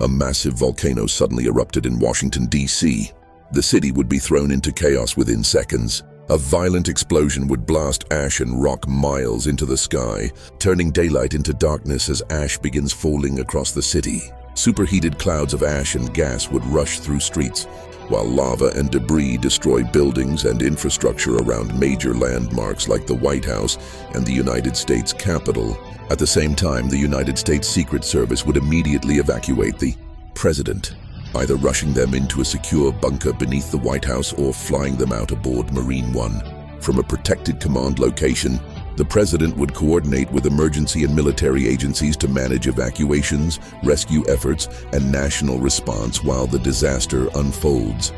A massive volcano suddenly erupted in Washington, D.C. The city would be thrown into chaos within seconds. A violent explosion would blast ash and rock miles into the sky, turning daylight into darkness as ash begins falling across the city. Superheated clouds of ash and gas would rush through streets, while lava and debris destroy buildings and infrastructure around major landmarks like the White House and the United States Capitol. At the same time, the United States Secret Service would immediately evacuate the president, either rushing them into a secure bunker beneath the White House or flying them out aboard Marine One. From a protected command location, the president would coordinate with emergency and military agencies to manage evacuations, rescue efforts, and national response while the disaster unfolds.